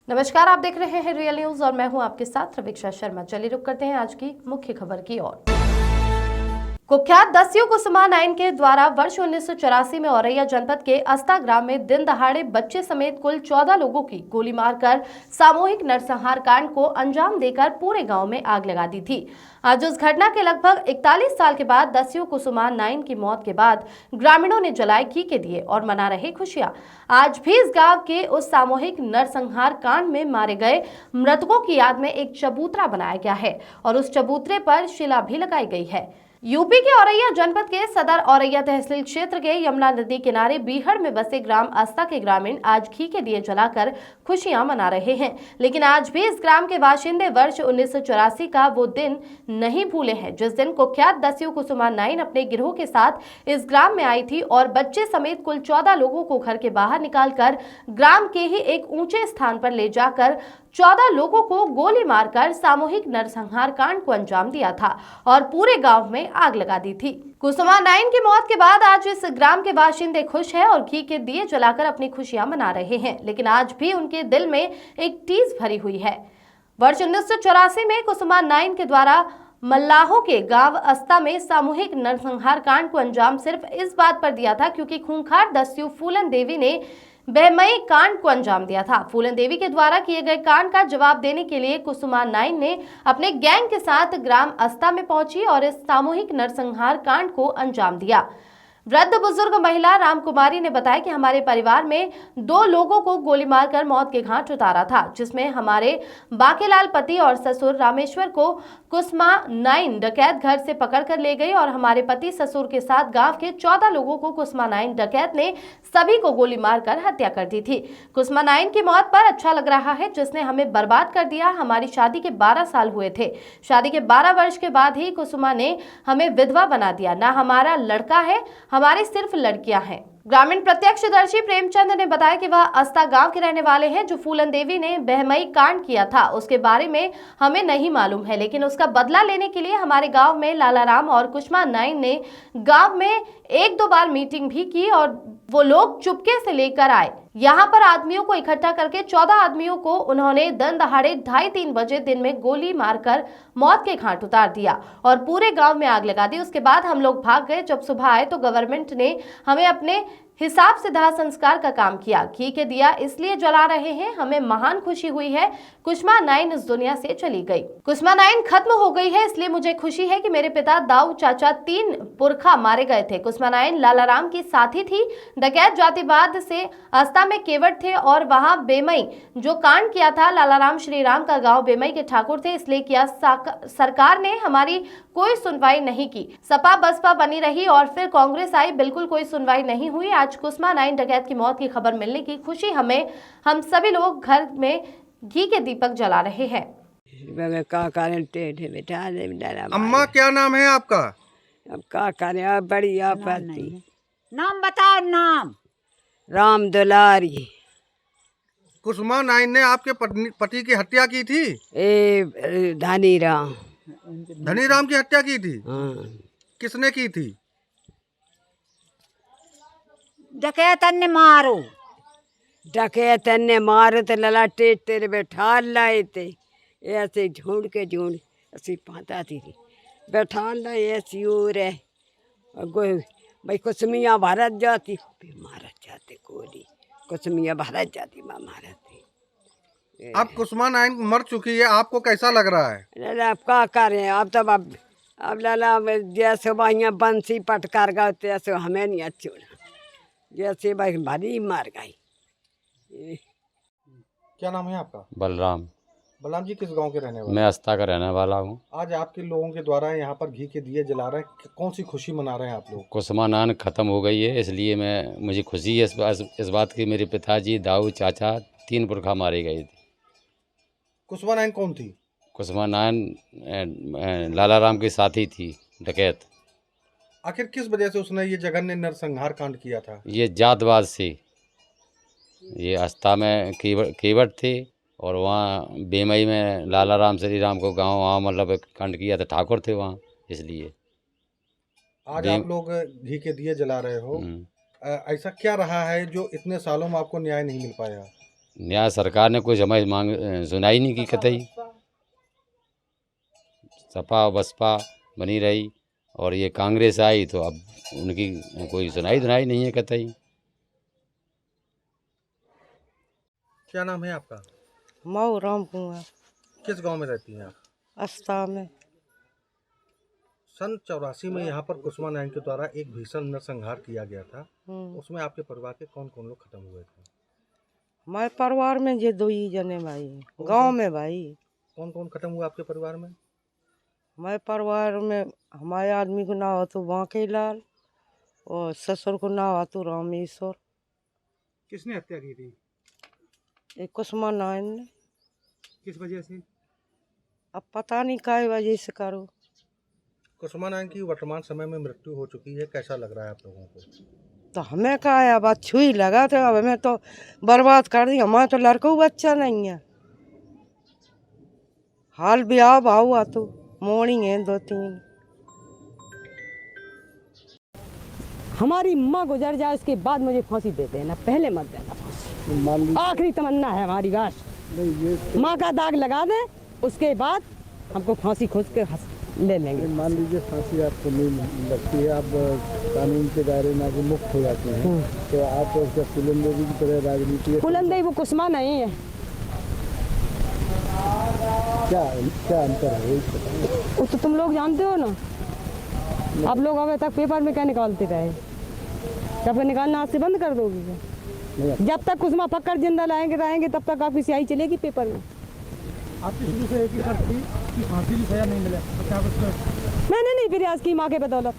नमस्कार, आप देख रहे हैं रियल न्यूज और मैं हूं आपके साथ रवीक्षा शर्मा। चलिए रुक करते हैं आज की मुख्य खबर की ओर। कुख्यात दस्यु कुसुमा नाइन के द्वारा वर्ष 1984 में औरैया जनपद के अस्ता ग्राम में दिन दहाड़े बच्चे समेत कुल 14 लोगों की गोली मारकर सामूहिक नरसंहार कांड को अंजाम देकर पूरे गांव में आग लगा दी थी। आज उस घटना के लगभग 41 साल के बाद दस्यु कुसुमा नाइन की मौत के बाद ग्रामीणों ने जलाए घी के दिए और मना रहे खुशियां। आज भी इस गांव के उस सामूहिक नरसंहार कांड में मारे गए मृतकों की याद में एक चबूतरा बनाया गया है और उस चबूतरे पर शिला भी लगाई गई है। यूपी के औरैया जनपद के सदर औरैया तहसील क्षेत्र के यमुना नदी किनारे बीहड़ में बसे ग्राम अस्ता के ग्रामीण आज घी के दिए जलाकर खुशियां मना रहे हैं। लेकिन आज भी इस ग्राम के बाशिंदे वर्ष 1984 का वो दिन नहीं भूले हैं जिस दिन कुख्यात दस्यु कुसुमा नाइन अपने गिरोह के साथ इस ग्राम में आई थी और बच्चे समेत कुल 14 लोगों को घर के बाहर निकालकर ग्राम के ही एक ऊंचे स्थान पर ले जाकर 14 लोगों को गोली मारकर सामूहिक नरसंहार कांड को अंजाम दिया था और पूरे गांव में आग लगा दी थी। कुसुमा नाइन की मौत के बाद आज इस ग्राम के बाशिंदे खुश हैं और घी के दिए जलाकर अपनी खुशियां मना रहे हैं, लेकिन आज भी उनके दिल में एक टीस भरी हुई है। वर्ष 1984 में कुसुमा नाइन के द्वारा मल्लाहों के गांव अस्ता में सामूहिक नरसंहार कांड को अंजाम सिर्फ इस बात पर दिया था क्योंकि खूंखार दस्यु फूलन देवी ने बेमई कांड को अंजाम दिया था। फूलन देवी के द्वारा किए गए कांड का जवाब देने के लिए कुसुमा नाइन ने अपने गैंग के साथ ग्राम अस्ता में पहुंची और इस सामूहिक नरसंहार कांड को अंजाम दिया। वृद्ध बुजुर्ग महिला रामकुमारी ने बताया कि हमारे परिवार में 2 लोगों को गोली मारकर मौत के घाट उतारा था, जिसमें हमारे बाकेलाल पति और ससुर रामेश्वर को कुसुमा नाइन डकैत घर से पकड़ कर ले गई और हमारे पति ससुर के साथ गांव के 14 लोगों को कुसुमा नाइन डकैत ने सभी को गोली मारकर हत्या कर दी थी। कुसुमा नाइन की मौत पर अच्छा लग रहा है जिसने हमें बर्बाद कर दिया। हमारी शादी के 12 साल हुए थे। शादी के 12 वर्ष के बाद ही कुसुमा ने हमें विधवा बना दिया। ना हमारा लड़का है, हमारी सिर्फ लड़कियां हैं। ग्रामीण प्रत्यक्षदर्शी प्रेमचंद ने बताया कि वह अस्ता गांव के रहने वाले हैं। जो फूलन देवी ने बहमई कांड किया था उसके बारे में हमें नहीं मालूम है, लेकिन उसका बदला लेने के लिए हमारे गांव में लालाराम और कुसुमा नाइन ने गांव में 1-2 बार मीटिंग भी की और वो लोग चुपके से लेकर आए। यहाँ पर आदमियों को इकट्ठा करके 14 आदमियों को उन्होंने दिन दहाड़े 2:30-3 बजे दिन में गोली मारकर मौत के घाट उतार दिया और पूरे गांव में आग लगा दी। उसके बाद हम लोग भाग गए। जब सुबह आए तो गवर्नमेंट ने हमें अपने हिसाब से दाह संस्कार का काम किया। घी के दिया इसलिए जला रहे हैं, हमें महान खुशी हुई है। कुसुमा नाइन इस दुनिया से चली गई। कुसुमा नाइन खत्म हो गई है, इसलिए मुझे खुशी है कि मेरे पिता दाऊ चाचा 3 पुरखा मारे गए थे। कुसुमा नाइन लालाराम की साथी थी। डकैत जातिवाद से अस्ता में केवट थे और वहां बेमई जो कांड किया था लालाराम श्रीराम का गांव बेमई के ठाकुर थे, इसलिए किया। सरकार ने हमारी कोई सुनवाई नहीं की। सपा बसपा बनी रही और फिर कांग्रेस आई, बिल्कुल कोई सुनवाई नहीं हुई। आज कुसुमा नाइन डकैत की मौत की खबर मिलने की खुशी हमें, हम सभी लोग घर में घी के दीपक जला रहे हैं। अम्मा क्या नाम है आपका? अब क्या करें, अब बड़ी आपत्ति। नाम बताओ। नाम राम दुलारी। कुसुमा नाइन ने आपके पति की हत्या की थी? धनी राम। धनी राम की हत्या की थी? हाँ। किसने की थी? डकैतन ने मारो। डकैतन ने मारो तो ललाटे तेरे बैठा लाए थे, ऐसे झूठ ऐसी पाता थी बैठा लाए ऐसी और है। भाई कुसुमिया भारत जाती मारा जाते गोली, कुसुमिया भारत जाती मारा थी। अब कुसुमा नाइन मर चुकी है, आपको कैसा लग रहा है? लाला अब क्या करें, अब लाला जैसे वही बंसी पटकार गए तैसे हमें नहीं अच्छी जैसे भाई भारी मार गई। क्या नाम है आपका? बलराम। बलराम जी किस गांव के रहने वाले? मैं अस्ता का रहने वाला हूँ। आज आपके लोगों के द्वारा यहाँ पर घी के दिए जला रहे हैं, कौन सी खुशी मना रहे हैं आप लोग? कुसुमा नाइन ख़त्म हो गई है, इसलिए मुझे खुशी है इस बात की। मेरे पिताजी दाऊ चाचा 3 पुरखा मारे गए थे। कुसुमा नाइन कौन थी? कुसुमा नाइन लालाराम की साथी थी डकैत। आखिर किस वजह से उसने ये जघन्य नरसंहार कांड किया था? ये जातवाद से। ये अस्ता में केवट थे और वहाँ बेमई में लालाराम श्रीराम को गांव वहाँ मतलब कांड किया था, ठाकुर थे वहाँ, इसलिए। आज आप लोग घी के दिए जला रहे हो, ऐसा क्या रहा है जो इतने सालों में आपको न्याय नहीं मिल पाया? यहाँ सरकार ने कुछ हमारी मांग सुनाई नहीं की कतई। सपा बसपा बनी रही और ये कांग्रेस आई तो अब उनकी कोई सुनाई धुनाई नहीं है कतई। क्या नाम है आपका? मऊ राम कुआं किस गांव में रहती हैं आप? अस्ता में। सन 84 में यहाँ पर कुसुमा नायन के द्वारा एक भीषण नरसंहार किया गया था। हम्म। उसमें आपके परिवार के कौन कौन लोग खत्म हुए थे? हमारे परिवार में ये दो ही जने भाई, गांव में भाई। कौन कौन खत्म हुआ आपके परिवार में? हमारे परिवार में हमारे आदमी को नाम आतो बांके लाल और ससुर को नाम आतो रामेश्वर। किसने हत्या की थी? एक कुसुमा नायन ने। किस वजह से? अब पता नहीं काय वजह से करो। कुसुमा नायन की वर्तमान समय में मृत्यु हो चुकी है, कैसा लग रहा है आप लोगों को? तो हमें क्या है, अब अच्छू ही लगा था, अब हमें तो बर्बाद कर दी। हमारा तो लड़का बच्चा नहीं है। हाल ब्याह भाव हुआ तो मोड़ी है 2-3। हमारी माँ गुजर जाए उसके बाद मुझे फांसी दे देना, पहले मत देना फांसी। आखिरी तमन्ना है हमारी बस। माँ का दाग लगा दे, उसके बाद हमको फांसी खोज के ले लेंगे। मान लीजिए फांसी आपको नहीं लगती है, आप कानून के दायरे में आगे मुक्त हो जाते हैं, तो आप उसका फुलंदेवी की तरह राजनीति फुलंदेवी वो कुसुमा नहीं है। क्या अंतर है? वो तो तुम लोग जानते हो ना। आप लोग अभी तक पेपर में क्या निकालते रहे, जब निकालना आज से बंद कर दोगे क्या? जब तक कुसुमा फक्कर जिंदा रहेंगे तब तक आपकी स्याही चलेगी पेपर में। आपकी शुरू से एक ही शर्त थी कि फांसी की सजा नहीं मिले, मैंने नहीं प्रयास की माँ के बदौलत।